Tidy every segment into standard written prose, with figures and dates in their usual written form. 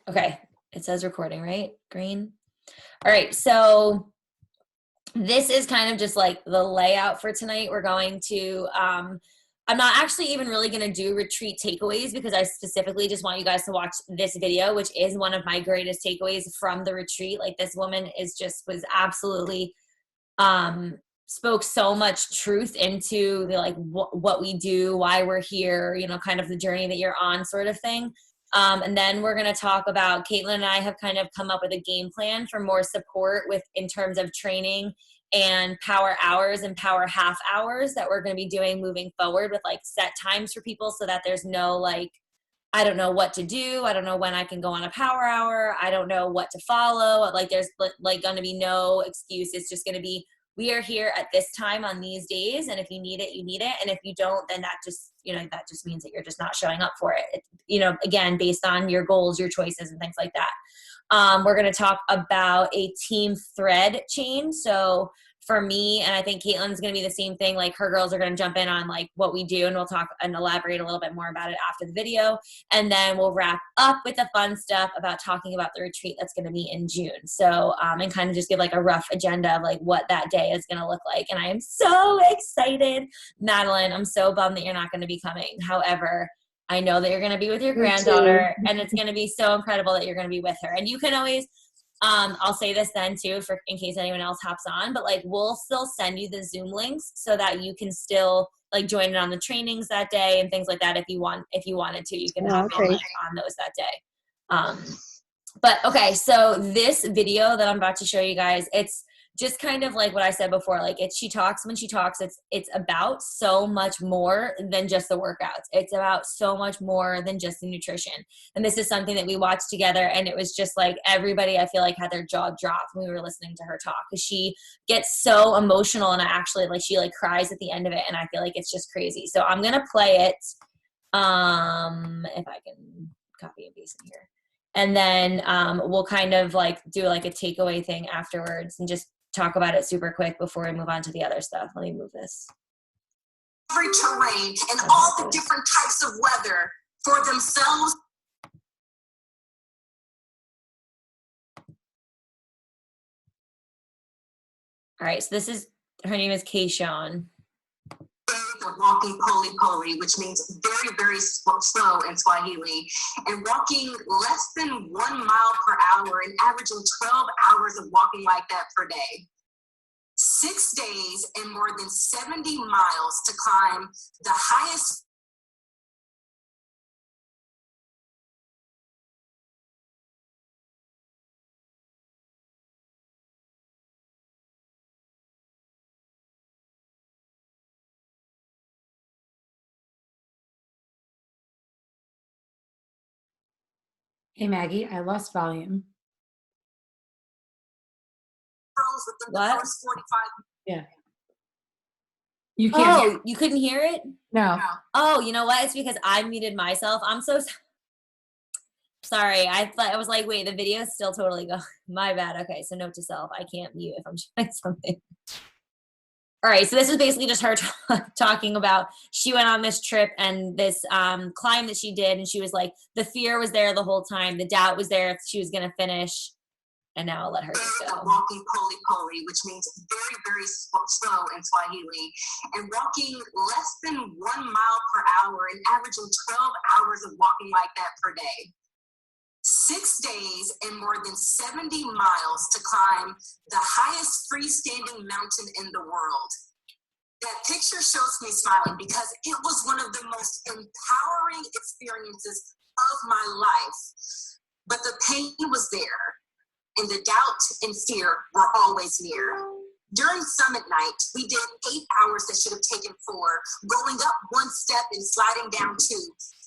Okay. It says recording, right? Green. All right. So this is kind of just like the layout for tonight. We're going to, I'm not actually even really going to do retreat takeaways because I specifically just want you guys to watch this video, which is one of my greatest takeaways from the retreat. Like this woman was absolutely, spoke so much truth into the, like what we do, why we're here, you know, kind of the journey that you're on sort of thing. And then we're going to talk about, Caitlin and I have kind of come up with a game plan for more support with in terms of training and power hours and power half hours that we're going to be doing moving forward with like set times for people so that there's no like, I don't know what to do. I don't know when I can go on a power hour. I don't know what to follow. Like there's like going to be no excuse. It's just going to be, we are here at this time on these days. And if you need it, you need it. And if you don't, then that just, you know, that just means that you're just not showing up for it. You know, again, based on your goals, your choices and things like that. We're going to talk about a team thread chain. So for me, and I think Caitlin's going to be the same thing, like her girls are going to jump in on like what we do and we'll talk and elaborate a little bit more about it after the video. And then we'll wrap up with the fun stuff about talking about the retreat that's going to be in June. So, and kind of just give like a rough agenda of like what that day is going to look like. And I am so excited. Madeline, I'm so bummed that you're not going to be coming. However, I know that you're going to be with your granddaughter and it's going to be so incredible that you're going to be with her. And you can always, I'll say this then too, for in case anyone else hops on, but like we'll still send you the Zoom links so that you can still like join in on the trainings that day and things like that. If you wanted to, you can hop in like, on those that day. But okay, so this video that I'm about to show you guys, it's just kind of like what I said before, like she talks, it's about so much more than just the workouts. It's about so much more than just the nutrition. And this is something that we watched together and it was just like everybody, I feel like had their jaw dropped when we were listening to her talk because she gets so emotional and I actually like, she like cries at the end of it. And I feel like it's just crazy. So I'm going to play it. If I can copy and paste in here. And then we'll kind of like do like a takeaway thing afterwards and just talk about it super quick before we move on to the other stuff. Let me move this. Every terrain and all the different types of weather for themselves. All right, so this is, her name is Kayshawn. They're walking poli-poli, which means very, very slow in Swahili, and walking less than 1 mile per hour and averaging 12 hours of walking like that per day. 6 days and more than 70 miles to climb the highest. Hey Maggie, I lost volume. What? The first 45. Yeah. You can't hear. You couldn't hear it? No. Oh, you know what? It's because I muted myself. I'm so sorry. I was like, wait, the video is still totally going. My bad. Okay, so note to self, I can't mute if I'm showing something. All right, so this is basically just her talking about she went on this trip and this climb that she did, and she was like, the fear was there the whole time. The doubt was there if she was going to finish. And now I'll let her just go. Walking poli-poli, which means very, very slow in Swahili, and walking less than 1 mile per hour and averaging 12 hours of walking like that per day. 6 days and more than 70 miles to climb the highest freestanding mountain in the world. That picture shows me smiling because it was one of the most empowering experiences of my life. But the pain was there. And the doubt and fear were always near. During summit night, we did 8 hours that should have taken 4, going up 1 step and sliding down 2.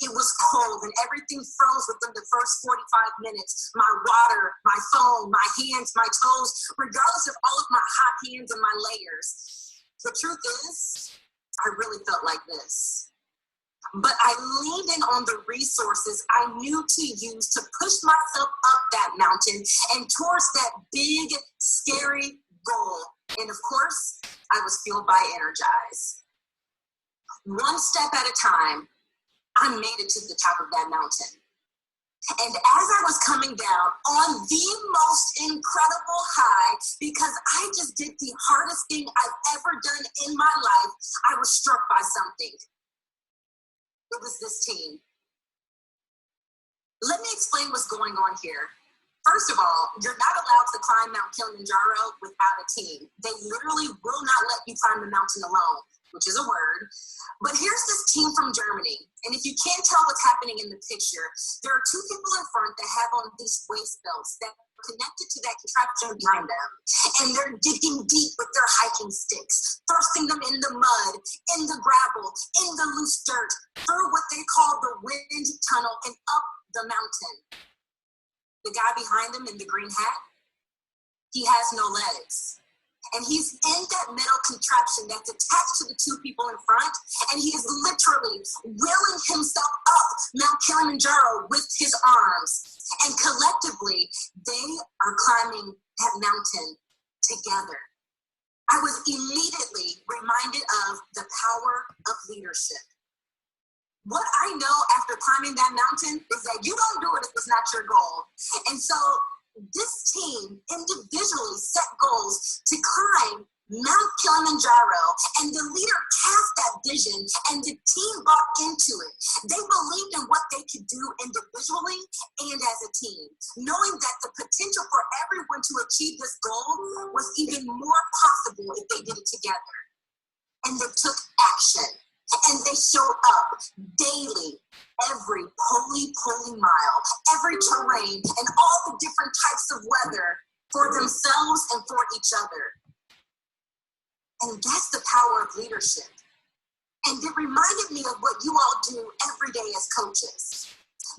It was cold and everything froze within the first 45 minutes. My water, my phone, my hands, my toes, regardless of all of my hot hands and my layers. The truth is, I really felt like this. But I leaned in on the resources I knew to use to push myself up that mountain and towards that big, scary goal. And of course, I was fueled by Energize. 1 step at a time, I made it to the top of that mountain. And as I was coming down on the most incredible high, because I just did the hardest thing I've ever done in my life, I was struck by something. It was this team. Let me explain what's going on here. First of all, you're not allowed to climb Mount Kilimanjaro without a team. They literally will not let you climb the mountain alone, which is a word. But here's this team from Germany. And if you can't tell what's happening in the picture, there are two people in front that have on these waist belts that are connected to that contraption behind them. And they're digging deep with their hiking sticks, thrusting them in the mud, in the gravel, in the loose dirt, through what they call the wind tunnel and up the mountain. The guy behind them in the green hat, he has no legs. And he's in that metal contraption that's attached to the two people in front, and he is literally wheeling himself up Mount Kilimanjaro with his arms. And collectively, they are climbing that mountain together. I was immediately reminded of the power of leadership. What I know after climbing that mountain is that you don't do it if it's not your goal. And so this team individually set goals to climb Mount Kilimanjaro, and the leader cast that vision and the team bought into it. They believed in what they could do individually and as a team, knowing that the potential for everyone to achieve this goal was even more possible if they did it together. And they took action. And they showed up daily, every pulley mile, every terrain, and all the different types of weather for themselves and for each other. And that's the power of leadership. And it reminded me of what you all do every day as coaches.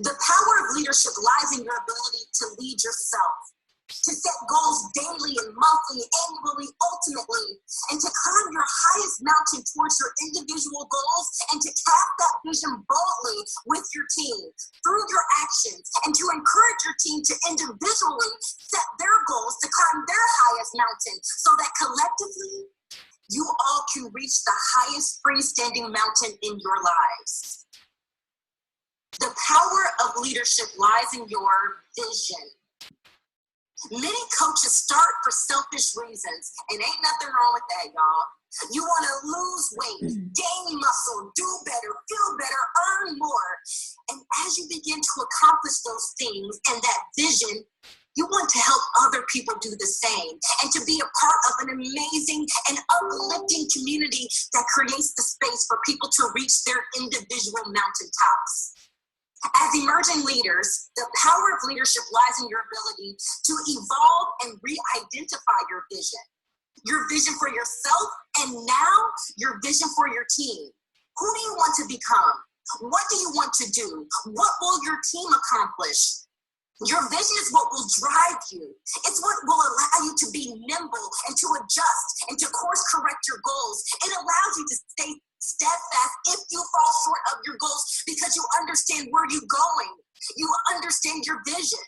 The power of leadership lies in your ability to lead yourself, to set goals daily and monthly, annually, ultimately, and to climb your highest mountain towards your individual goals, and to cast that vision boldly with your team through your actions, and to encourage your team to individually set their goals to climb their highest mountain so that collectively you all can reach the highest freestanding mountain in your lives. The power of leadership lies in your vision. Many coaches start for selfish reasons, and ain't nothing wrong with that, y'all. You want to lose weight, gain muscle, do better, feel better, earn more. And as you begin to accomplish those things and that vision, you want to help other people do the same and to be a part of an amazing and uplifting community that creates the space for people to reach their individual mountaintops. As emerging leaders, the power of leadership lies in your ability to evolve and re-identify your vision for yourself, and now your vision for your team. Who do you want to become? What do you want to do? What will your team accomplish? Your vision is what will drive you. It's what will allow you to be nimble and to adjust and to course correct your goals. It allows you to stay steadfast if you fall short of your goals because you understand where you're going. You understand your vision.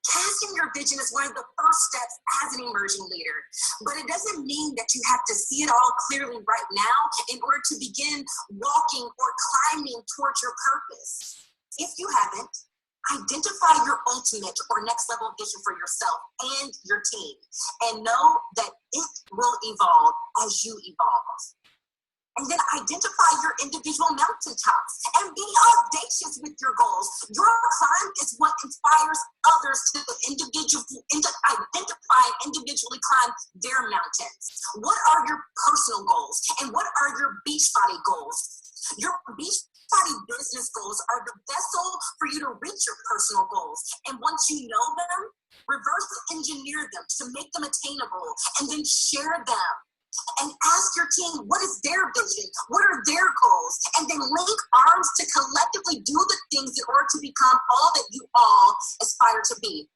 Casting your vision is one of the first steps as an emerging leader, but it doesn't mean that you have to see it all clearly right now in order to begin walking or climbing towards your purpose. If you haven't, identify your ultimate or next level vision for yourself and your team, and know that it will evolve as you evolve. And then identify your individual mountaintops and be audacious with your goals. Your climb is what inspires others to identify and individually climb their mountains. What are your personal goals? And what are your Beachbody goals? Your Beachbody business goals are the vessel for you to reach your personal goals. And once you know them, reverse engineer them to make them attainable, and then share them. And ask your team, what is their vision? What are their goals? And then link arms to collectively do the things in order to become all that you all aspire to be.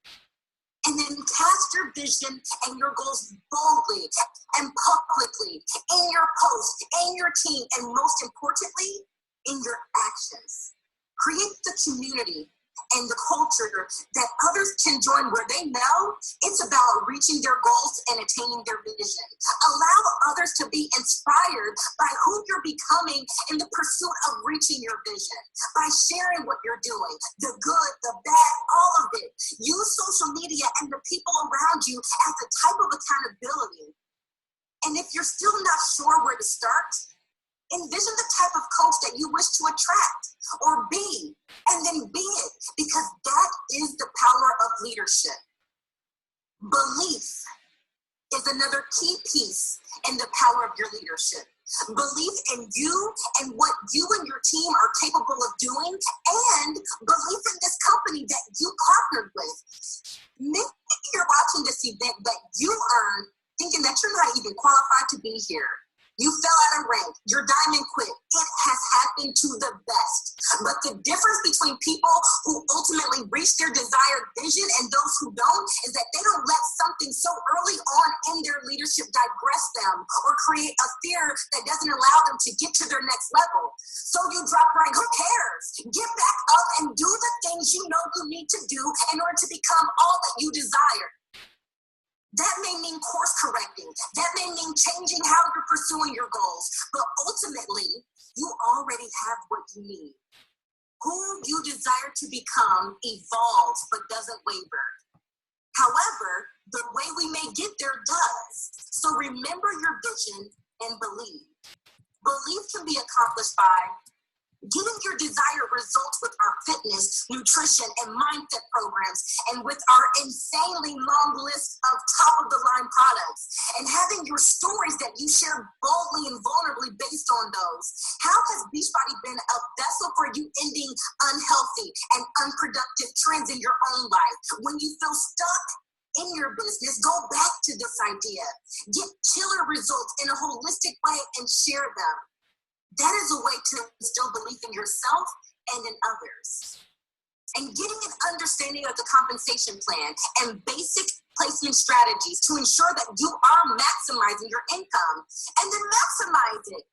And then cast your vision and your goals boldly and publicly in your post, in your team, and most importantly, in your actions. Create the community and the culture that others can join, where they know it's about reaching their goals and attaining their vision. Allow others to be inspired by who you're becoming in the pursuit of reaching your vision, by sharing what you're doing, the good, the bad, all of it. Use social media and the people around you as a type of accountability. And if you're still not sure where to start, envision the type of coach that you wish to attract or be, and then be it, because that is the power of leadership. Belief is another key piece in the power of your leadership. Belief in you and what you and your team are capable of doing, and belief in this company that you partnered with. Maybe you're watching this event that you earned thinking that you're not even qualified to be here. You fell out of rank. Your diamond quit. It has happened to the best. But the difference between people who ultimately reach their desired vision and those who don't is that they don't let something so early on in their leadership digress them or create a fear that doesn't allow them to get to their next level. So you drop rank. Who cares? Get back up and do the things you know you need to do in order to become all that you desire. That may mean course correcting. That may mean changing how you're pursuing your goals. But ultimately, you already have what you need. Who you desire to become evolves but doesn't waver. However, the way we may get there does. So remember your vision and believe. Belief can be accomplished by getting your desired results with our fitness, nutrition, and mindset programs, and with our insanely long list of top-of-the-line products, and having your stories that you share boldly and vulnerably based on those. How has Beachbody been a vessel for you ending unhealthy and unproductive trends in your own life? When you feel stuck in your business, go back to this idea. Get killer results in a holistic way and share them. That is a way to instill belief in yourself and in others. And getting an understanding of the compensation plan and basic placement strategies to ensure that you are maximizing your income, and then maximize it.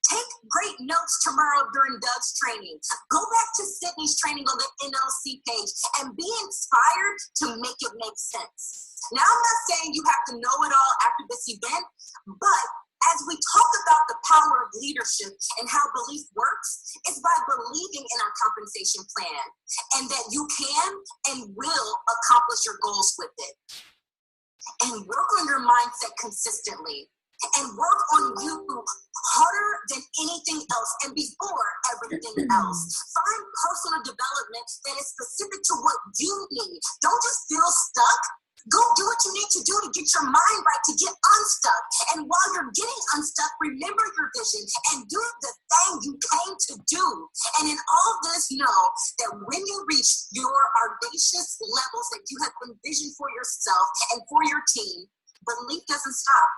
Take great notes tomorrow during Doug's training. Go back to Sydney's training on the NLC page and be inspired to make it make sense. Now, I'm not saying you have to know it all after this event, but as we talk about the power of leadership and how belief works, it's by believing in our compensation plan and that you can and will accomplish your goals with it. And work on your mindset consistently and work on you harder than anything else and before everything else. Find personal development that is specific to what you need. Don't just feel stuck. Go do what you need to do to get your mind right, to get unstuck. And while you're getting unstuck, remember your vision and do the thing you came to do. And in all this, know that when you reach your audacious levels that you have envisioned for yourself and for your team, belief doesn't stop.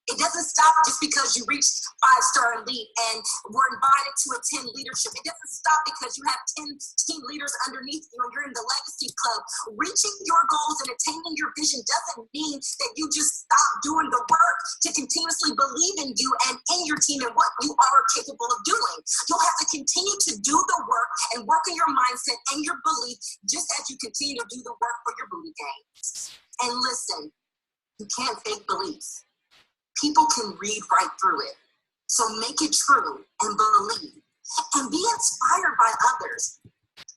It doesn't stop just because you reached 5-star elite and were invited to attend leadership. It doesn't stop because you have 10 team leaders underneath you and you're in the legacy club. Reaching your goals and attaining your vision doesn't mean that you just stop doing the work to continuously believe in you and in your team and what you are capable of doing. You'll have to continue to do the work and work on your mindset and your belief just as you continue to do the work for your booty gains. And listen, you can't fake beliefs. People can read right through it. So make it true and believe. And be inspired by others.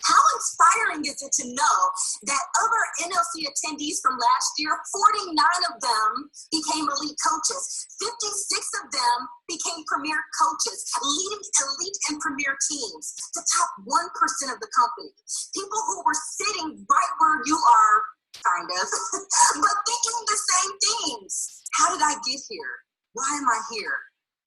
How inspiring is it to know that other NLC attendees from last year, 49 of them became elite coaches. 56 of them became premier coaches, leading elite and premier teams, the top 1% of the company. People who were sitting right where you are, kind of, but thinking the same things. How did I get here? Why am I here?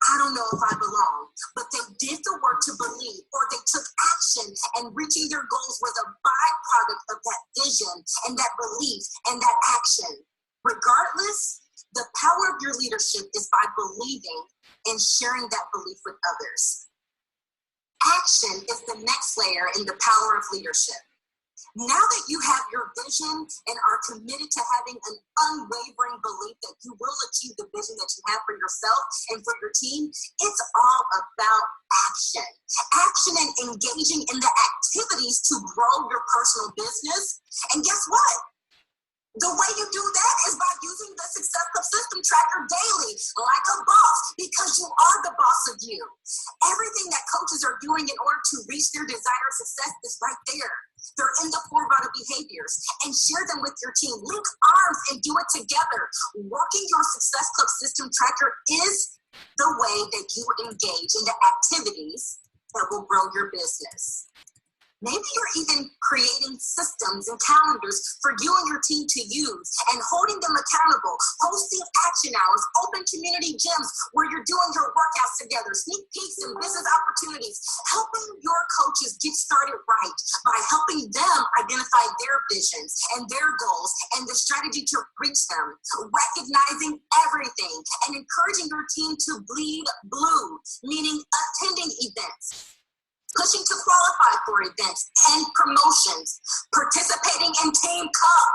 I don't know if I belong, but they did the work to believe, or they took action, and reaching their goals was a byproduct of that vision and that belief and that action. Regardless, the power of your leadership is by believing and sharing that belief with others. Action is the next layer in the power of leadership. Now that you have your vision and are committed to having an unwavering belief that you will achieve the vision that you have for yourself and for your team, it's all about action. Action and engaging in the activities to grow your personal business. And guess what? The way you do that is by using the Success Club System Tracker daily, like a boss, because you are the boss of you. Everything that coaches are doing in order to reach their desired success is right there. They're in the 4 vital behaviors, and share them with your team. Link arms and do it together. Working your Success Club System Tracker is the way that you engage in the activities that will grow your business. Maybe you're even creating systems and calendars for you and your team to use and holding them accountable, hosting action hours, open community gyms where you're doing your workouts together, sneak peeks and business opportunities, helping your coaches get started right by helping them identify their visions and their goals and the strategy to reach them, recognizing everything and encouraging your team to bleed blue, meaning attending events, pushing to qualify for events and promotions, participating in Team Cup,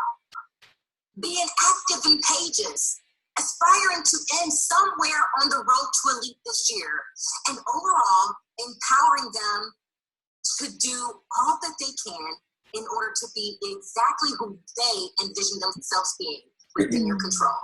being active in pages, aspiring to end somewhere on the road to elite this year, and overall empowering them to do all that they can in order to be exactly who they envision themselves being within your control.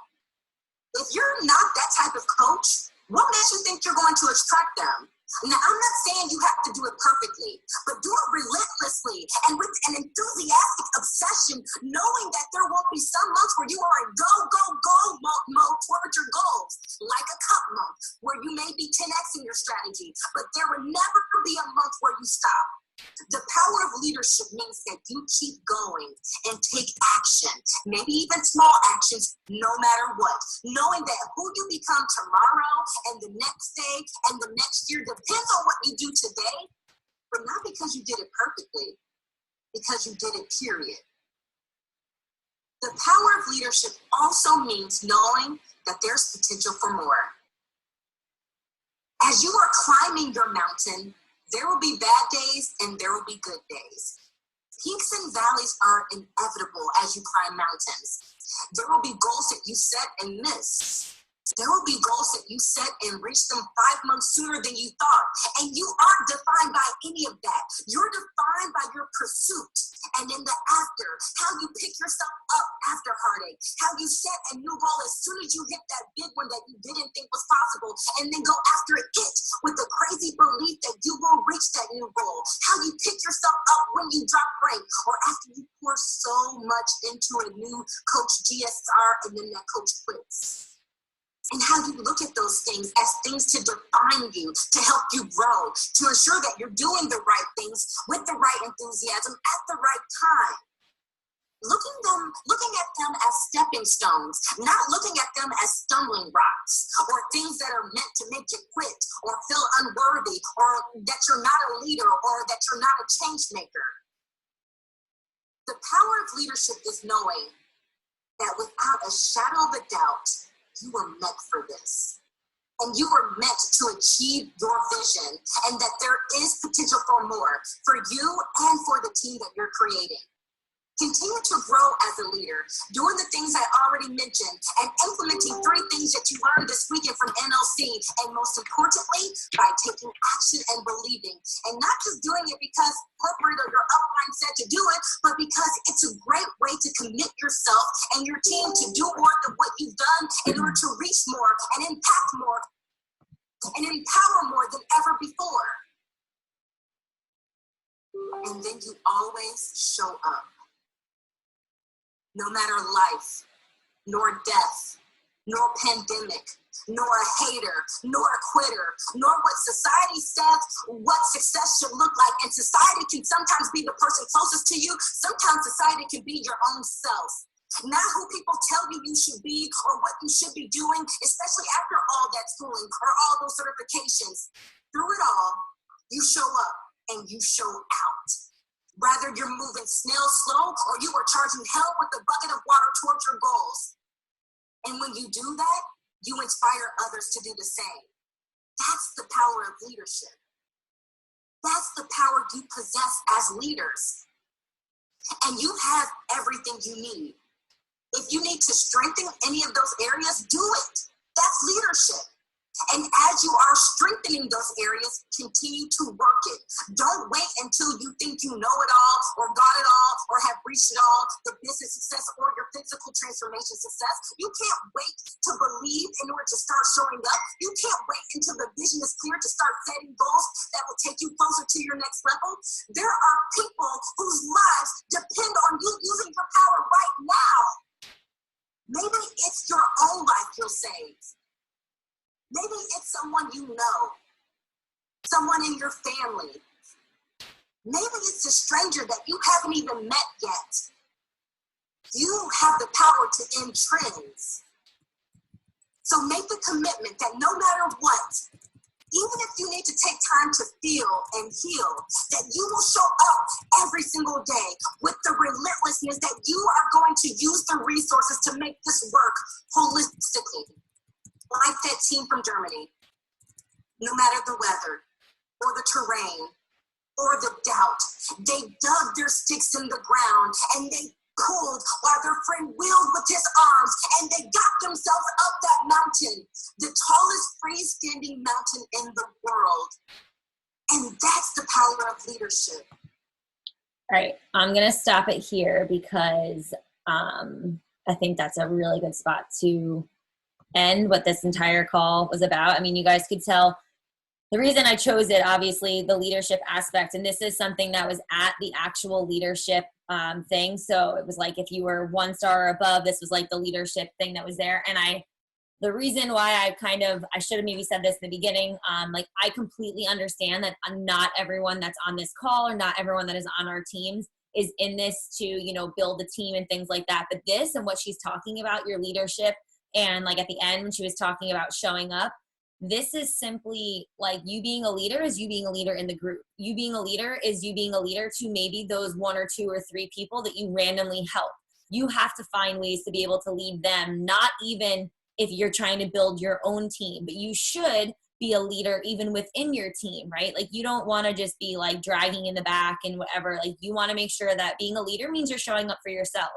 If you're not that type of coach, what makes you think you're going to attract them? Now, I'm not saying you have to do it perfectly, but do it relentlessly and with an enthusiastic obsession, knowing that there will be some months where you are in go, go, go mode towards your goals, like a cup month, where you may be 10X in your strategy, but there will never be a month where you stop. The power of leadership means that you keep going and take action, maybe even small actions, no matter what, knowing that who you become tomorrow and the next day and the next year depends on what you do today, but not because you did it perfectly, because you did it, period. The power of leadership also means knowing that there's potential for more. As you are climbing your mountain, there will be bad days and there will be good days. Peaks and valleys are inevitable as you climb mountains. There will be goals that you set and miss. There will be goals that you set and reach them 5 months sooner than you thought. And you aren't defined by any of that. You're defined by your pursuit. And in the after, how you pick yourself up after heartache, how you set a new goal as soon as you hit that big one that you didn't think was possible, and then go after it with the crazy belief that you will reach that new goal, how you pick yourself up when you drop rank, or after you pour so much into a new coach GSR and then that coach quits. And how you look at those things as things to define you, to help you grow, to ensure that you're doing the right things with the right enthusiasm at the right time. Looking at them as stepping stones, not looking at them as stumbling rocks or things that are meant to make you quit or feel unworthy or that you're not a leader or that you're not a change maker. The power of leadership is knowing that without a shadow of a doubt, you were meant for this. And you were meant to achieve your vision, and that there is potential for more for you and for the team that you're creating. Continue to grow as a leader, doing the things I already mentioned, and implementing 3 things that you learned this weekend from NLC, and most importantly, by taking action and believing. And not just doing it because corporate or your upline said to do it, but because it's a great way to commit yourself and your team to do more than what you've done in order to reach more and impact more and empower more than ever before. And then you always show up. No matter life, nor death, nor pandemic, nor a hater, nor a quitter, nor what society says what success should look like. And society can sometimes be the person closest to you. Sometimes society can be your own self. Not who people tell you you should be or what you should be doing, especially after all that schooling or all those certifications. Through it all, you show up and you show out. Rather, you're moving snail slow or you are charging hell with a bucket of water towards your goals. And when you do that, you inspire others to do the same. That's the power of leadership. That's the power you possess as leaders. and you have everything you need. If you need to strengthen any of those areas, do it. That's leadership. And as you are strengthening those areas, continue to work it. Don't wait until you think you know it all or got it all or have reached it all, the business success or your physical transformation success. You can't wait to believe in order to start showing up. You can't wait until the vision is clear to start setting goals that will take you closer to your next level. There are people whose lives depend on you using your power right now. Maybe it's your own life you'll save. Maybe it's someone you know, someone in your family. Maybe it's a stranger that you haven't even met yet. You have the power to end trends. So make the commitment that no matter what, even if you need to take time to feel and heal, that you will show up every single day with the relentlessness that you are going to use the resources to make this work holistically. Like that team from Germany, no matter the weather or the terrain or the doubt, they dug their sticks in the ground and they pulled while their friend wheeled with his arms, and they got themselves up that mountain, the tallest freestanding mountain in the world. And that's the power of leadership. All right, I'm going to stop it here because I think that's a really good spot to end what this entire call was about. I mean, you guys could tell the reason I chose it, obviously, the leadership aspect, and this is something that was at the actual leadership thing. So it was like if you were 1 star or above, this was like the leadership thing that was there. And the reason why I should have maybe said this in the beginning, like I completely understand that not everyone that's on this call or not everyone that is on our teams is in this to, you know, build a team and things like that. But this and what she's talking about, your leadership, and like at the end when she was talking about showing up, this is simply like you being a leader is you being a leader in the group. You being a leader is you being a leader to maybe those 1 or 2 or 3 people that you randomly help. You have to find ways to be able to lead them, not even if you're trying to build your own team, but you should be a leader even within your team, right? Like you don't want to just be like dragging in the back and whatever. Like you want to make sure that being a leader means you're showing up for yourself.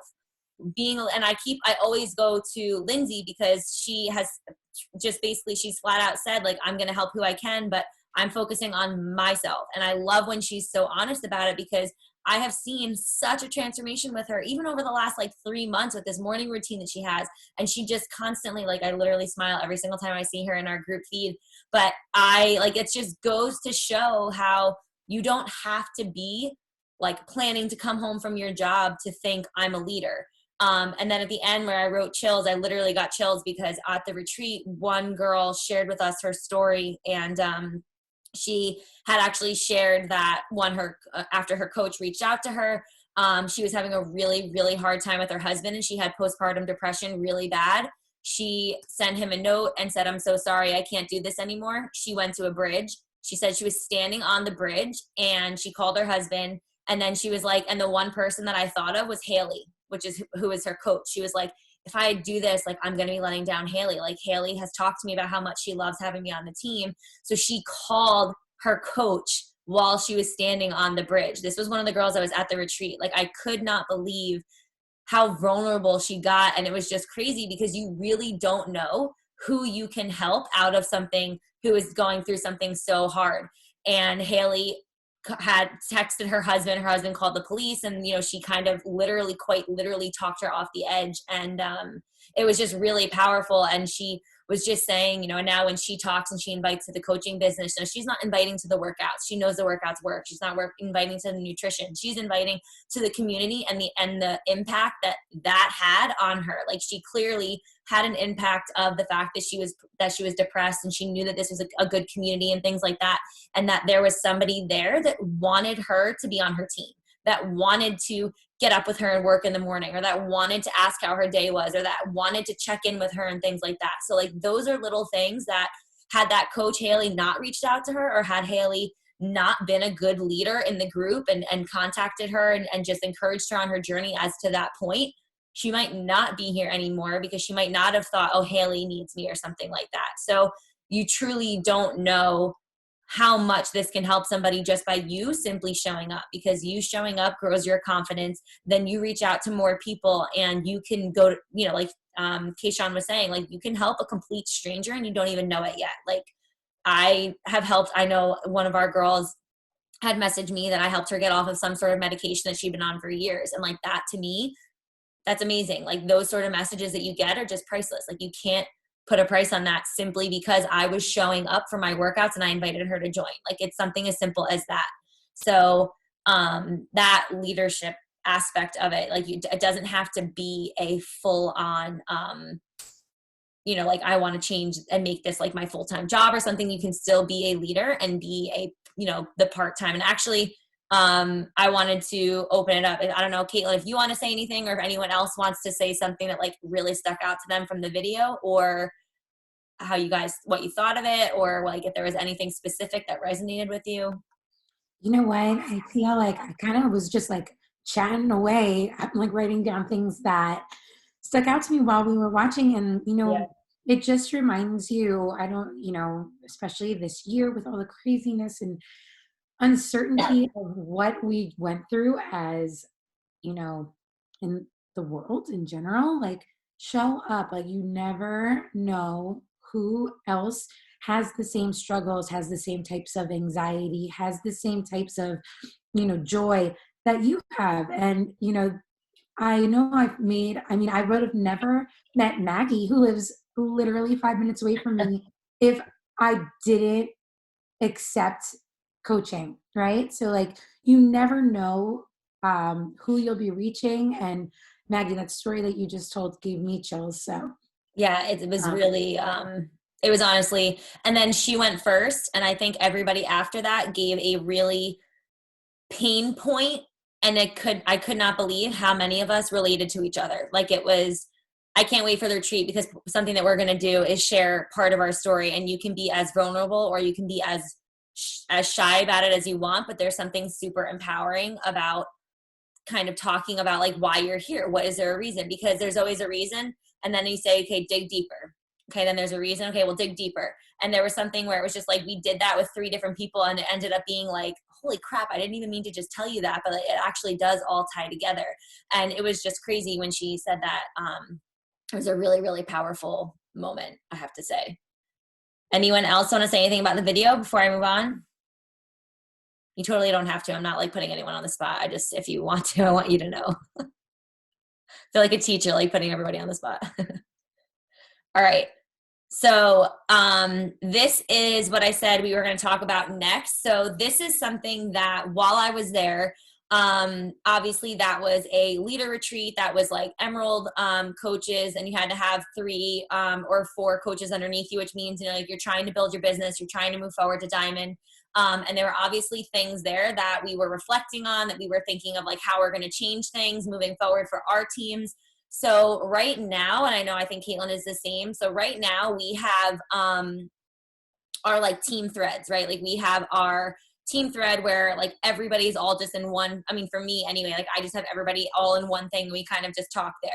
I always go to Lindsay because she has just basically, she's flat out said like, I'm going to help who I can, but I'm focusing on myself. And I love when she's so honest about it because I have seen such a transformation with her, even over the last like 3 months with this morning routine that she has. And she just constantly, like, I literally smile every single time I see her in our group feed. But it just goes to show how you don't have to be like planning to come home from your job to think I'm a leader. And then at the end where I wrote chills, I literally got chills because at the retreat, one girl shared with us her story, and she had actually shared that after her coach reached out to her, she was having a really, really hard time with her husband, and she had postpartum depression really bad. She sent him a note and said, I'm so sorry, I can't do this anymore. She went to a bridge. She said she was standing on the bridge and she called her husband, and then she was like, and the one person that I thought of was Haley, who is her coach. She was like, if I do this, like, I'm going to be letting down Haley. Like, Haley has talked to me about how much she loves having me on the team. So she called her coach while she was standing on the bridge. This was one of the girls that was at the retreat. Like, I could not believe how vulnerable she got. And it was just crazy because you really don't know who you can help out of something, who is going through something so hard. And Haley had texted her husband called the police, and she kind of quite literally talked her off the edge, and it was just really powerful. And she was just saying, and now when she talks and she invites to the coaching business, she's not inviting to the workouts. She knows the workouts work. She's not inviting to the nutrition. She's inviting to the community and the impact that had on her. Like, she clearly had an impact of the fact that she was depressed, and she knew that this was a good community and things like that, and that there was somebody there that wanted her to be on her team, that wanted to get up with her and work in the morning, or that wanted to ask how her day was, or that wanted to check in with her and things like that. So like, those are little things that, had that coach Haley not reached out to her, or had Haley not been a good leader in the group and contacted her and just encouraged her on her journey as to that point, she might not be here anymore, because she might not have thought, oh, Haley needs me or something like that. So you truly don't know how much this can help somebody just by you simply showing up, because you showing up grows your confidence. Then you reach out to more people and you can go to, you know, like Kayshawn was saying, like you can help a complete stranger and you don't even know it yet. Like I have helped, I know one of our girls had messaged me that I helped her get off of some sort of medication that she'd been on for years. And like that to me, that's amazing. Like those sort of messages that you get are just priceless. Like you can't put a price on that simply because I was showing up for my workouts and I invited her to join. Like it's something as simple as that. So that leadership aspect of it, like it doesn't have to be a full on, you know, like I want to change and make this like my full-time job or something. You can still be a leader and be a, you know, the part-time. And actually, I wanted to open it up. I don't know, Caitlin, if you want to say anything or if anyone else wants to say something that like really stuck out to them from the video, or how you guys, what you thought of it, or like if there was anything specific that resonated with you. You know what? I feel like I kind of was just like chatting away. I'm like writing down things that stuck out to me while we were watching. And, you know, Yeah. it just reminds you, I don't, you know, especially this year with all the craziness and uncertainty of what we went through as, you know, in the world in general, like show up. Like you never know who else has the same struggles, has the same types of anxiety, has the same types of, you know, joy that you have. And, you know I would have never met Maggie, who lives literally 5 minutes away from me, if I didn't accept coaching, right? So like you never know who you'll be reaching. And Maggie, that story that you just told gave me chills. So Yeah, it was really, it was honestly, and then she went first. And I think everybody after that gave a really pain point, and I could not believe how many of us related to each other. Like it was, I can't wait for the retreat, because something that we're going to do is share part of our story, and you can be as vulnerable or you can be as shy about it as you want, but there's something super empowering about kind of talking about like why you're here. What is there a reason? Because there's always a reason. And then you say, okay, dig deeper. Okay, then there's a reason. Okay, we'll dig deeper. And there was something where it was just like we did that with 3 different people, and it ended up being like, holy crap, I didn't even mean to just tell you that, but it actually does all tie together. And it was just crazy when she said that. It was a really, really powerful moment, I have to say. Anyone else want to say anything about the video before I move on? You totally don't have to. I'm not like putting anyone on the spot. I just, if you want to, I want you to know. I feel like a teacher, like putting everybody on the spot. All right. So this is what I said we were going to talk about next. So this is something that while I was there, obviously that was a leader retreat that was like Emerald coaches, and you had to have 3 or 4 coaches underneath you, which means, you know, like you're trying to build your business, you're trying to move forward to Diamond. And there were obviously things there that we were reflecting on, that we were thinking of like how we're going to change things moving forward for our teams. So right now, and I know I think Caitlin is the same. So right now we have our like team threads, right? Like we have our team thread where like everybody's all just in one. I mean, for me anyway, like I just have everybody all in one thing. We kind of just talk there.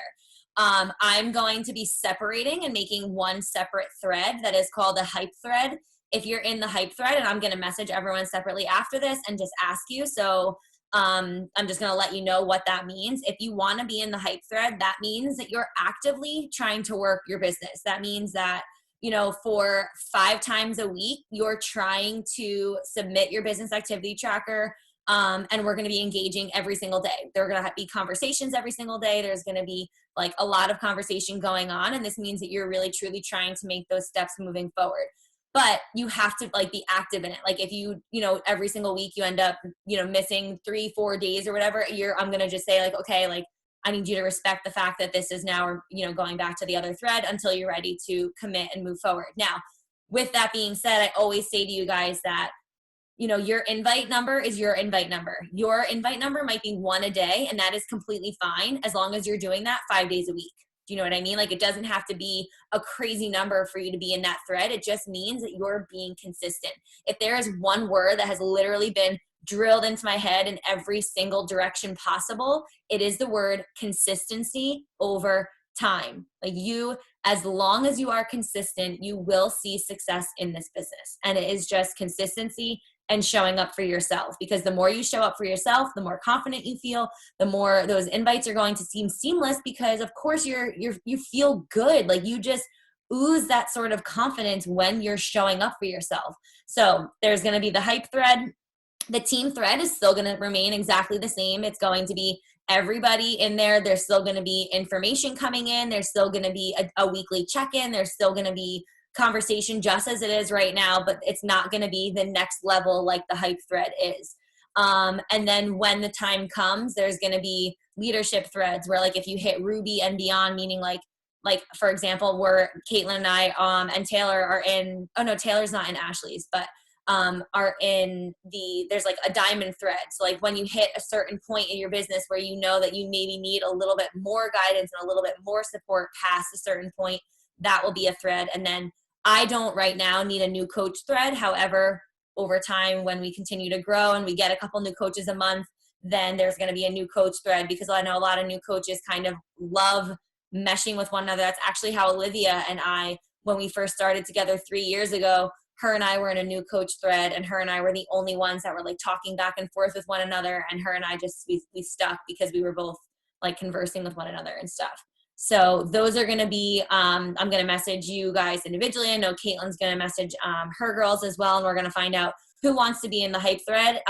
I'm going to be separating and making one separate thread that is called a hype thread. If you're in the hype thread, and I'm going to message everyone separately after this and just ask you. So I'm just going to let you know what that means. If you want to be in the hype thread, that means that you're actively trying to work your business. That means that, you know, for 5 times a week, you're trying to submit your business activity tracker. And we're going to be engaging every single day. There are going to be conversations every single day. There's going to be like a lot of conversation going on. And this means that you're really, truly trying to make those steps moving forward. But you have to like be active in it. Like if you know, every single week you end up, you know, missing 3-4 days or whatever, I'm going to just say like, okay, like I need you to respect the fact that this is now, you know, going back to the other thread until you're ready to commit and move forward. Now, with that being said, I always say to you guys that, you know, your invite number is your invite number. Your invite number might be 1 a day, and that is completely fine as long as you're doing that 5 days a week. Do you know what I mean? Like it doesn't have to be a crazy number for you to be in that thread. It just means that you're being consistent. If there is one word that has literally been drilled into my head in every single direction possible, it is the word consistency over time. Like you, as long as you are consistent, you will see success in this business. And it is just consistency and showing up for yourself, because the more you show up for yourself, the more confident you feel, the more those invites are going to seem seamless, because of course you feel good. Like you just ooze that sort of confidence when you're showing up for yourself. So there's going to be the hype thread. The team thread is still going to remain exactly the same. It's going to be everybody in there. There's still going to be information coming in. There's still going to be a weekly check-in. There's still going to be conversation just as it is right now, but it's not going to be the next level like the hype thread is. And then when the time comes, there's going to be leadership threads where, like, if you hit Ruby and beyond, meaning like for example, where Caitlin and I and Taylor are in, oh no, Taylor's not in Ashley's, but are in there's like a diamond thread. So like when you hit a certain point in your business where you know that you maybe need a little bit more guidance and a little bit more support past a certain point, that will be a thread. And then I don't right now need a new coach thread. However, over time, when we continue to grow and we get a couple new coaches a month, then there's going to be a new coach thread, because I know a lot of new coaches kind of love meshing with one another. That's actually how Olivia and I, when we first started together 3 years ago, her and I were in a new coach thread, and her and I were the only ones that were like talking back and forth with one another. And her and I just, we stuck because we were both like conversing with one another and stuff. So those are going to be, I'm going to message you guys individually. I know Caitlin's going to message her girls as well. And we're going to find out who wants to be in the hype thread.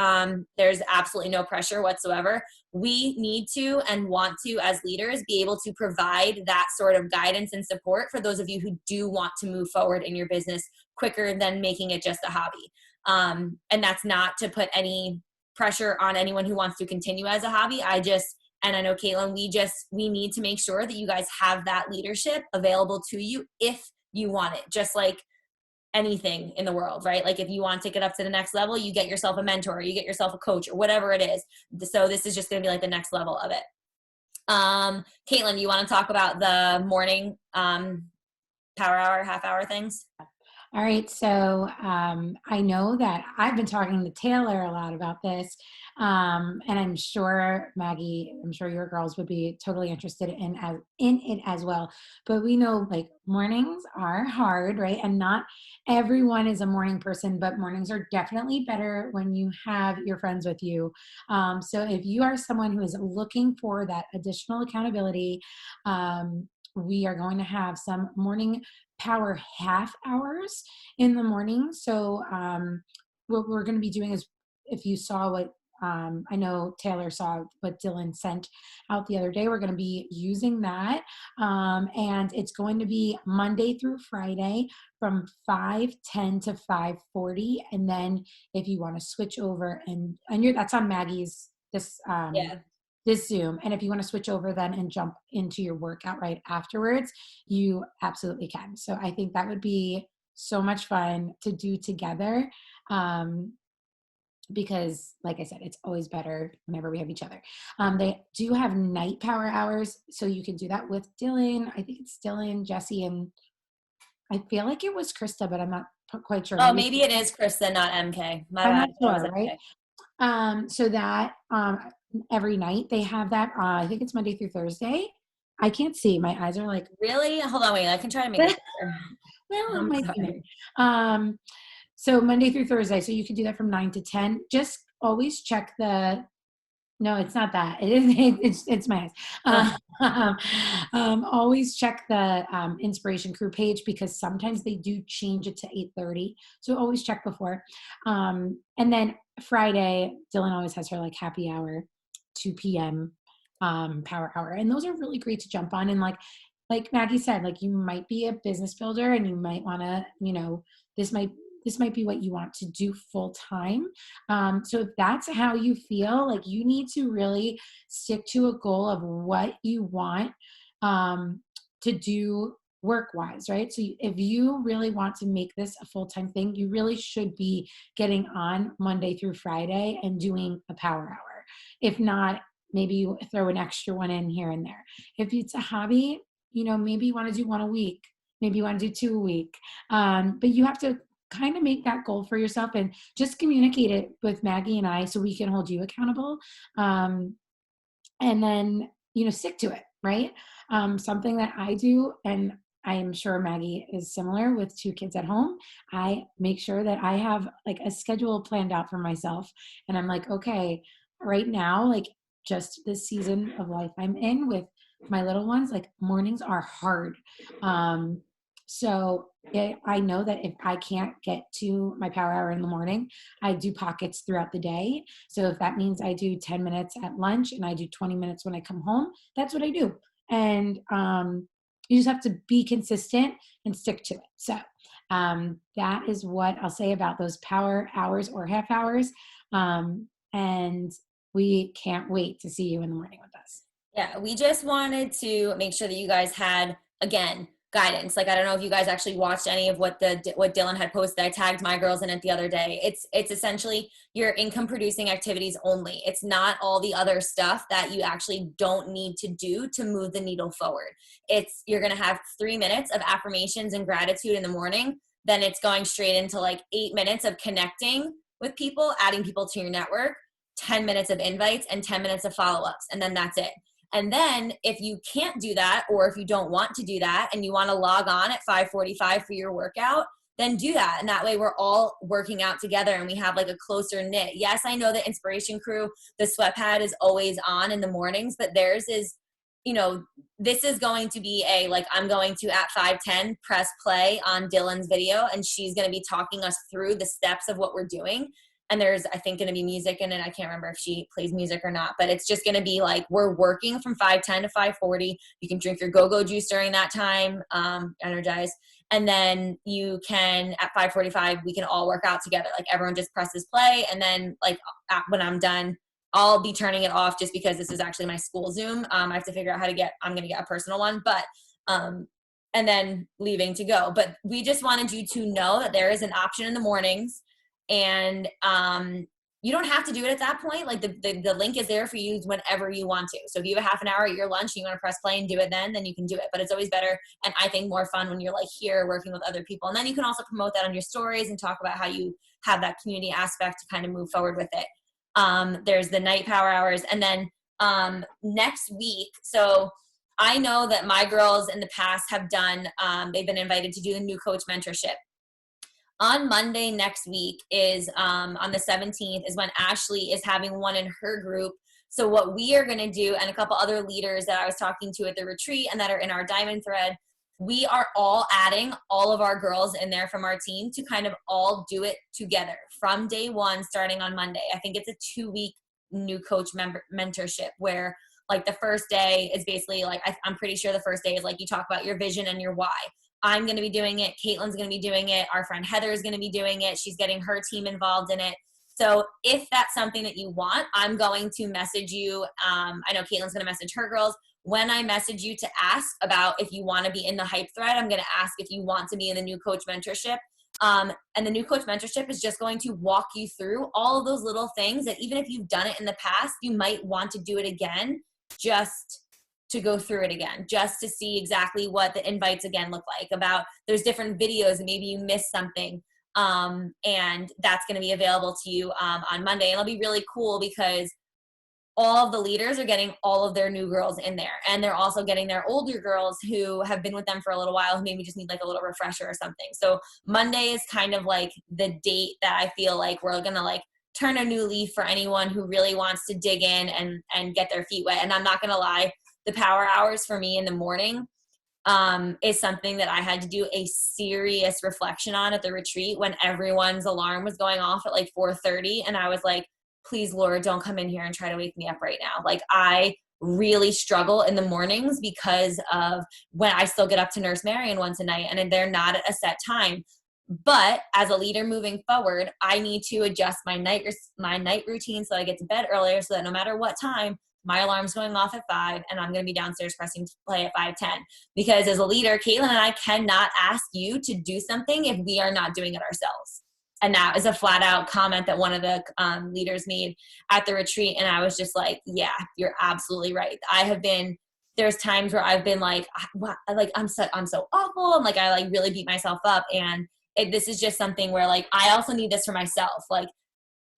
There's absolutely no pressure whatsoever. We need to and want to, as leaders, be able to provide that sort of guidance and support for those of you who do want to move forward in your business quicker than making it just a hobby. And that's not to put any pressure on anyone who wants to continue as a hobby. And I know, Caitlin, we need to make sure that you guys have that leadership available to you if you want it, just like anything in the world, right? Like if you want to take it up to the next level, you get yourself a mentor, you get yourself a coach, or whatever it is. So this is just going to be like the next level of it. Caitlin, you want to talk about the morning power hour, half hour things? All right, so I know that I've been talking to Taylor a lot about this, and I'm sure, Maggie, I'm sure your girls would be totally interested in it as well. But we know, like, mornings are hard, right? And not everyone is a morning person, but mornings are definitely better when you have your friends with you. So if you are someone who is looking for that additional accountability, we are going to have some morning power half hours in the morning. So what we're going to be doing is, if you saw what I know Taylor saw what Dylan sent out the other day, we're going to be using that, and it's going to be Monday through Friday from 5:10 to 5:40, and then if you want to switch over and that's on Maggie's this Zoom. And if you want to switch over then and jump into your workout right afterwards, you absolutely can. So I think that would be so much fun to do together. Because like I said, it's always better whenever we have each other. They do have night power hours, so you can do that with Dylan. I think it's Dylan, Jesse, and I feel like it was Krista, but I'm not quite sure. Oh, maybe it is Krista, not MK. I'm not sure, right? So that every night they have that. I think it's Monday through Thursday. I can't see. My eyes are like, really? Hold on, wait. I can try to make it well, so Monday through Thursday. So you can do that from 9 to 10. Just always check no, it's not that. It is. It's my eyes. Always check the Inspiration Crew page, because sometimes they do change it to 8:30. So always check before. And then Friday, Dylan always has her like happy hour, 2 p.m. Power hour, and those are really great to jump on. And like Maggie said, like, you might be a business builder and you might want to, this might be what you want to do full time. So if that's how you feel, like, you need to really stick to a goal of what you want to do work-wise, right? So if you really want to make this a full-time thing, you really should be getting on Monday through Friday and doing a power hour. If not, maybe you throw an extra one in here and there. If it's a hobby, maybe you want to do one a week, maybe you want to do 2 a week. But you have to kind of make that goal for yourself and just communicate it with Maggie and I so we can hold you accountable. And then, stick to it. right? Something that I do, and I am sure Maggie is similar with 2 kids at home. I make sure that I have like a schedule planned out for myself. And I'm like, okay, right now, like just this season of life I'm in with my little ones, like mornings are hard. Um, I know that if I can't get to my power hour in the morning, I do pockets throughout the day. So if that means I do 10 minutes at lunch and I do 20 minutes when I come home, that's what I do. And you just have to be consistent and stick to it. So that is what I'll say about those power hours or half hours. And we can't wait to see you in the morning with us. Yeah, we just wanted to make sure that you guys had, again, guidance. Like, I don't know if you guys actually watched any of what Dylan had posted. I tagged my girls in it the other day. It's essentially your income producing activities only. It's not all the other stuff that you actually don't need to do to move the needle forward. You're going to have 3 minutes of affirmations and gratitude in the morning. Then it's going straight into like 8 minutes of connecting with people, adding people to your network, 10 minutes of invites, and 10 minutes of follow-ups. And then that's it. And then if you can't do that, or if you don't want to do that and you want to log on at 5:45 for your workout, then do that. And that way we're all working out together and we have like a closer knit. Yes, I know the Inspiration Crew, the sweat pad is always on in the mornings, but theirs is, this is going to be I'm going to at 5:10 press play on Dylan's video, and she's going to be talking us through the steps of what we're doing. And there's, I think, going to be music in it. I can't remember if she plays music or not, but it's just going to be like, we're working from 5:10 to 5:40. You can drink your go-go juice during that time, energize. And then you can, at 5:45, we can all work out together. Like everyone just presses play. And then when I'm done, I'll be turning it off just because this is actually my school Zoom. I have to figure out I'm going to get a personal one, but, and then leaving to go. But we just wanted you to know that there is an option in the mornings. And you don't have to do it at that point. Like the link is there for you whenever you want to. So if you have a half an hour at your lunch and you want to press play and do it then you can do it. But it's always better, and I think more fun when you're like here working with other people. And then you can also promote that on your stories and talk about how you have that community aspect to kind of move forward with it. There's the night power hours. And then next week, so I know that my girls in the past have done, they've been invited to do the new coach mentorship. On Monday next week is on the 17th is when Ashley is having one in her group. So what we are going to do, and a couple other leaders that I was talking to at the retreat and that are in our diamond thread, we are all adding all of our girls in there from our team to kind of all do it together from day one, starting on Monday. I think it's a 2-week new coach mentorship where like the first day is basically like, I'm pretty sure the first day is like you talk about your vision and your why. I'm going to be doing it. Caitlin's going to be doing it. Our friend Heather is going to be doing it. She's getting her team involved in it. So if that's something that you want, I'm going to message you. I know Caitlin's going to message her girls. When I message you to ask about if you want to be in the hype thread, I'm going to ask if you want to be in the new coach mentorship. And the new coach mentorship is just going to walk you through all of those little things that even if you've done it in the past, you might want to do it again, just to go through it again, just to see exactly what the invites again look like. About there's different videos and maybe you missed something, and that's going to be available to you on Monday. And it'll be really cool because all of the leaders are getting all of their new girls in there, and they're also getting their older girls who have been with them for a little while who maybe just need like a little refresher or something. So Monday is kind of like the date that I feel like we're going to like turn a new leaf for anyone who really wants to dig in and get their feet wet. And I'm not going to lie, the power hours for me in the morning is something that I had to do a serious reflection on at the retreat when everyone's alarm was going off at like 4:30. And I was like, please, Lord, don't come in here and try to wake me up right now. Like I really struggle in the mornings because of when I still get up to Nurse Marion once a night and they're not at a set time. But as a leader moving forward, I need to adjust my night routine so I get to bed earlier so that no matter what time, my alarm's going off at 5 and I'm going to be downstairs pressing play at 5:10. Because as a leader, Caitlin and I cannot ask you to do something if we are not doing it ourselves. And that is a flat out comment that one of the leaders made at the retreat. And I was just like, yeah, you're absolutely right. There's times where I've been like, I'm so awful. And like, I like really beat myself up. And this is just something where like, I also need this for myself. Like,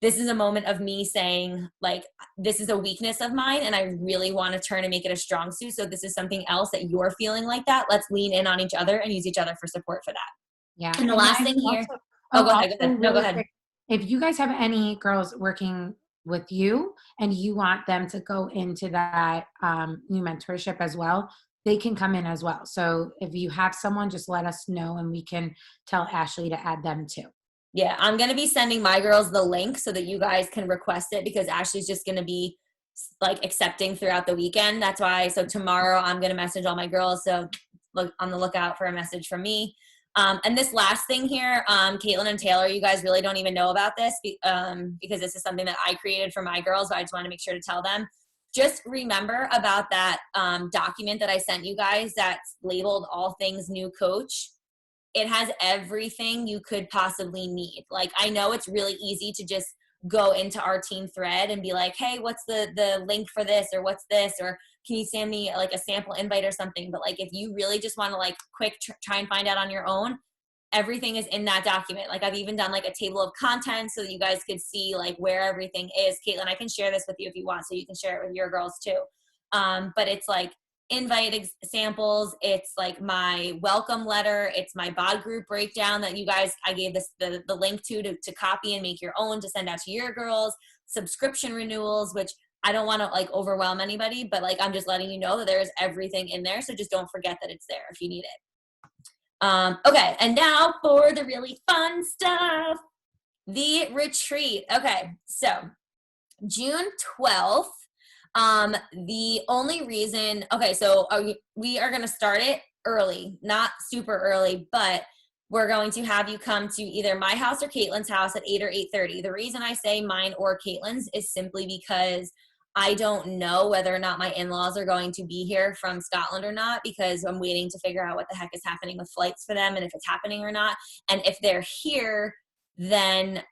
this is a moment of me saying, like, this is a weakness of mine and I really want to turn and make it a strong suit. So this is something else that you're feeling like that. Let's lean in on each other and use each other for support for that. Yeah. And the last thing here. Also, Oh, go ahead. also Go ahead. No, go really ahead. quick, if you guys have any girls working with you and you want them to go into that new mentorship as well, they can come in as well. So if you have someone, just let us know and we can tell Ashley to add them too. Yeah, I'm going to be sending my girls the link so that you guys can request it, because Ashley's just going to be like accepting throughout the weekend. That's why. So tomorrow I'm going to message all my girls. So look on the lookout for a message from me. And this last thing here, Caitlin and Taylor, you guys really don't even know about this because this is something that I created for my girls. But I just want to make sure to tell them. Just remember about that document that I sent you guys that's labeled All Things New Coach. It has everything you could possibly need. Like, I know it's really easy to just go into our team thread and be like, hey, what's the link for this, or what's this, or can you send me like a sample invite or something? But like, if you really just want to like quick try and find out on your own, everything is in that document. Like, I've even done like a table of contents so that you guys could see like where everything is. Caitlin, I can share this with you if you want, so you can share it with your girls too. But it's like invite samples, it's like my welcome letter, it's my bod group breakdown that you guys, I gave this the link to copy and make your own to send out to your girls, subscription renewals, which I don't want to like overwhelm anybody, but like, I'm just letting you know that there's everything in there. So just don't forget that it's there if you need it. Okay, and now for the really fun stuff, the retreat. Okay, so June 12th. The only reason, okay, so we are going to start it early, not super early, but we're going to have you come to either my house or Caitlin's house at 8 or 8:30. The reason I say mine or Caitlin's is simply because I don't know whether or not my in-laws are going to be here from Scotland or not, because I'm waiting to figure out what the heck is happening with flights for them and if it's happening or not. And if they're here, then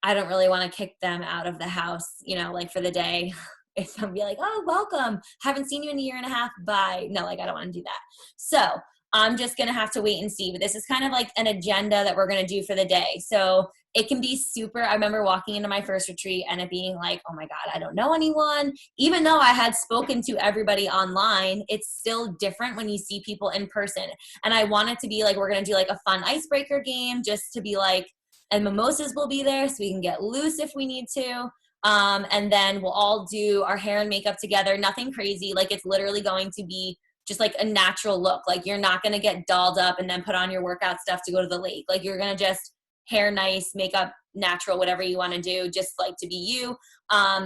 I don't really want to kick them out of the house, you know, like for the day. If I'll be like, oh, welcome, haven't seen you in a year and a half, bye. No, like, I don't want to do that. So I'm just going to have to wait and see. But this is kind of like an agenda that we're going to do for the day. So it can be super. I remember walking into my first retreat and it being like, oh my God, I don't know anyone. Even though I had spoken to everybody online, it's still different when you see people in person. And I want it to be like, we're going to do like a fun icebreaker game, just to be like, and mimosas will be there so we can get loose if we need to. And then we'll all do our hair and makeup together. Nothing crazy. Like, it's literally going to be just like a natural look. Like, you're not going to get dolled up and then put on your workout stuff to go to the lake. Like, you're going to just hair nice, makeup natural, whatever you want to do, just like to be you.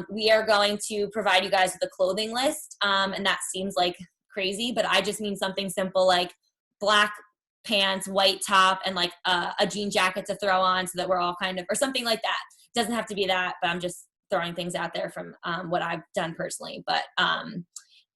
We are going to provide you guys with a clothing list. And that seems like crazy, but I just mean something simple like black pants, white top, and like a jean jacket to throw on so that we're all kind of, or something like that. Doesn't have to be that, but I'm just throwing things out there from what I've done personally. But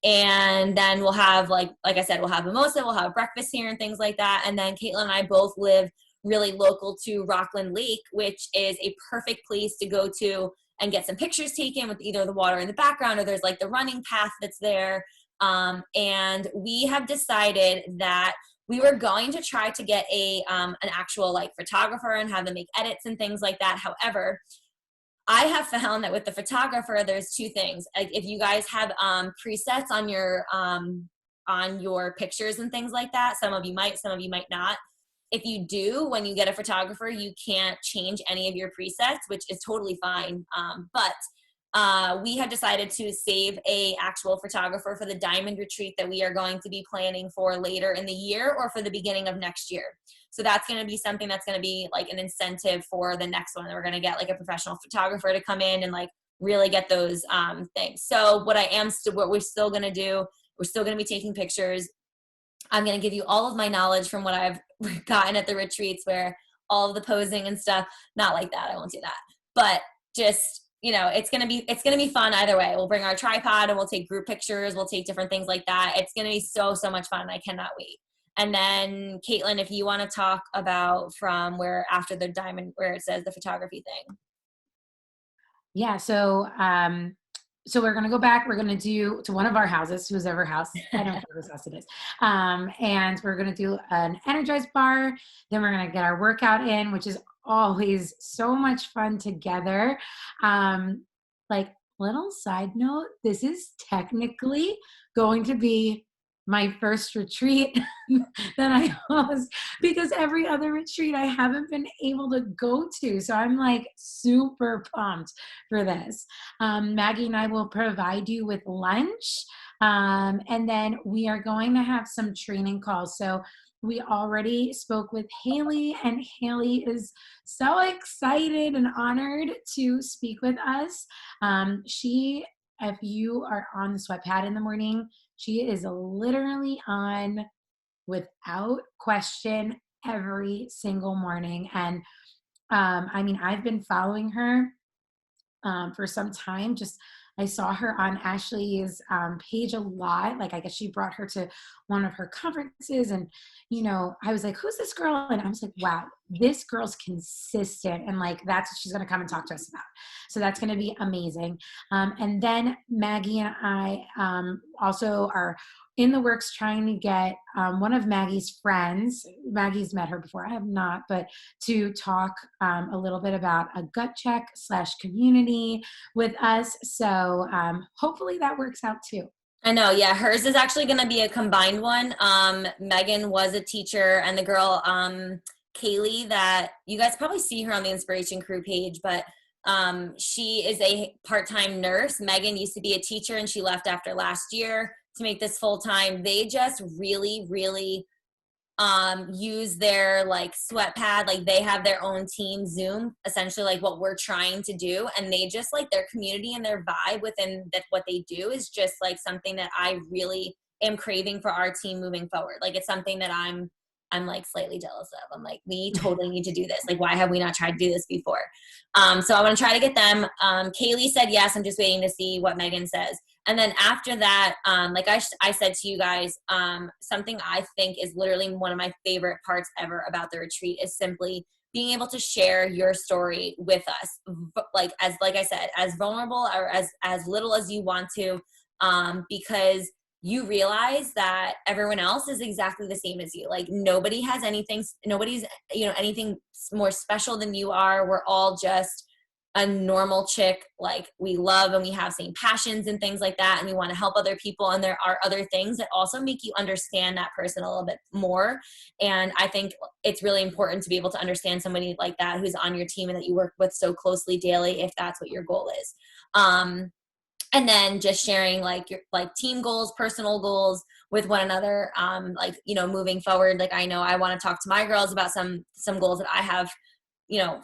and then we'll have like I said, we'll have mimosa, we'll have breakfast here and things like that. And then Caitlin and I both live really local to Rockland Lake, which is a perfect place to go to and get some pictures taken with either the water in the background or there's like the running path that's there. And we have decided that we were going to try to get an actual like photographer and have them make edits and things like that. However, I have found that with the photographer, there's two things. Like, if you guys have presets on your pictures and things like that, some of you might not. If you do, when you get a photographer, you can't change any of your presets, which is totally fine. But we have decided to save a actual photographer for the diamond retreat that we are going to be planning for later in the year or for the beginning of next year. So that's going to be something that's going to be like an incentive for the next one. We're going to get like a professional photographer to come in and like really get those things. So what we're still going to do, we're still going to be taking pictures. I'm going to give you all of my knowledge from what I've gotten at the retreats, where all of the posing and stuff, not like that. I won't do that, but just, you know, it's going to be fun either way. We'll bring our tripod and we'll take group pictures. We'll take different things like that. It's going to be so much fun. I cannot wait. And then Caitlin, if you want to talk about from where after the diamond, where it says the photography thing. Yeah. So, so we're going to go back. We're going to do to one of our houses, whoever house, I don't know whose house it is. And we're going to do an energized bar. Then we're going to get our workout in, which is always so much fun together. Like, little side note, this is technically going to be my first retreat that I host, because every other retreat I haven't been able to go to. So I'm like super pumped for this. Maggie and I will provide you with lunch. And then we are going to have some training calls. So we already spoke with Haley, and Haley is so excited and honored to speak with us. She, if you are on the sweat pad in the morning, she is literally on without question every single morning. And I mean, I've been following her for some time. Just I saw her on Ashley's page a lot. Like, I guess she brought her to one of her conferences, and I was like, "Who's this girl?" And I was like, "Wow, this girl's consistent." And like, that's what she's going to come and talk to us about. So that's going to be amazing. And then Maggie and I also are in the works trying to get one of Maggie's friends. Maggie's met her before, I have not, but to talk a little bit about a gut check / community with us. So hopefully that works out too. I know, yeah. Hers is actually going to be a combined one. Megan was a teacher, and the girl, Kaylee, that you guys probably see her on the Inspiration Crew page, but she is a part-time nurse. Megan used to be a teacher, and she left after last year to make this full-time. They just really, really use their like sweat pad. Like, they have their own team Zoom, essentially like what we're trying to do. And they just like their community and their vibe within that, what they do is just like something that I really am craving for our team moving forward. Like, it's something that I'm like slightly jealous of. I'm like, we totally need to do this. Like, why have we not tried to do this before? So I want to try to get them. Kaylee said yes. I'm just waiting to see what Megan says. And then after that, like I said to you guys, something I think is literally one of my favorite parts ever about the retreat is simply being able to share your story with us. Like I said, as vulnerable or as little as you want to, because you realize that everyone else is exactly the same as you. Like, nobody has anything, nobody's, anything more special than you are. We're all just a normal chick. Like, we love and we have same passions and things like that. And we want to help other people. And there are other things that also make you understand that person a little bit more. And I think it's really important to be able to understand somebody like that who's on your team and that you work with so closely daily, if that's what your goal is. And then just sharing like your like team goals, personal goals with one another. Moving forward, like, I know I want to talk to my girls about some goals that I have,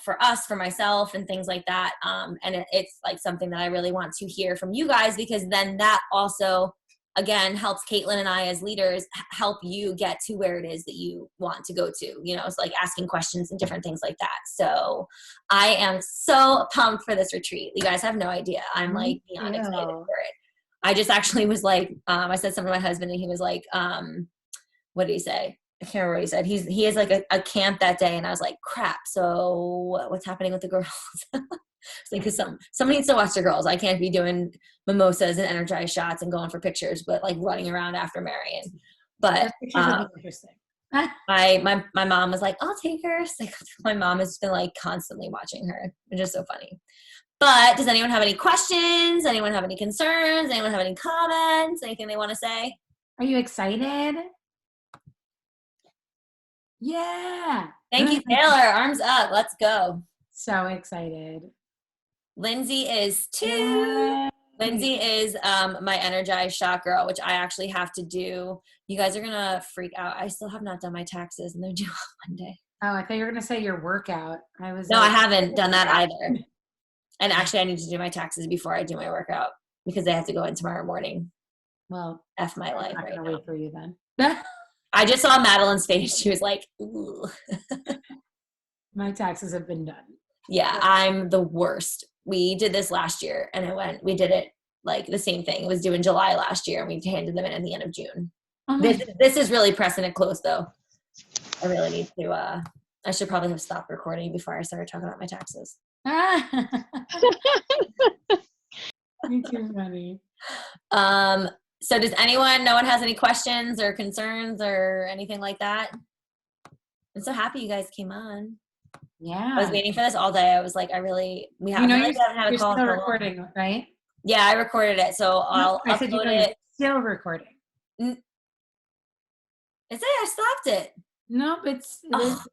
for us, for myself and things like that. And it's like something that I really want to hear from you guys, because then that also, again, helps Caitlin and I as leaders help you get to where it is that you want to go to, it's like asking questions and different things like that. So I am so pumped for this retreat. You guys have no idea. I'm like beyond excited for it. I just actually was like, I said something to my husband, and he was like, what did he say? I can't remember what he said. He has like a camp that day, and I was like, crap. So what's happening with the girls? It's like, because someone needs to watch the girls. I can't be doing mimosas and energized shots and going for pictures, but like running around after Marion. But interesting. my mom was like, I'll take her. Like, my mom has been like constantly watching her. It's just so funny. But does anyone have any questions? Anyone have any concerns? Anyone have any comments? Anything they want to say? Are you excited? Yeah. Thank you, Taylor. Arms up. Let's go. So excited. Lindsay is too. Yay. Lindsay is my energized shot girl, which I actually have to do. You guys are going to freak out. I still have not done my taxes, and they're due on Monday. Oh, I thought you were going to say your workout. No, I haven't done that either. And actually, I need to do my taxes before I do my workout, because they have to go in tomorrow morning. Well, F my life I'm not right gonna now. wait for you then. I just saw Madeline's face. She was like, ooh. My taxes have been done. Yeah, I'm the worst. We did this last year, and we did it like the same thing. It was due in July last year, and we handed them in at the end of June. Oh, this is really pressing it close, though. I really need to, I should probably have stopped recording before I started talking about my taxes. You're too funny. So does no one has any questions or concerns or anything like that? I'm so happy you guys came on. Yeah. I was waiting for this all day. I was like, we have, You know, I feel like I haven't had a you're call in still so long. recording, right? Yeah, I recorded it, so I'll I said, you upload know, you're it. still recording. Is it? I stopped it. Nope, it's Oh,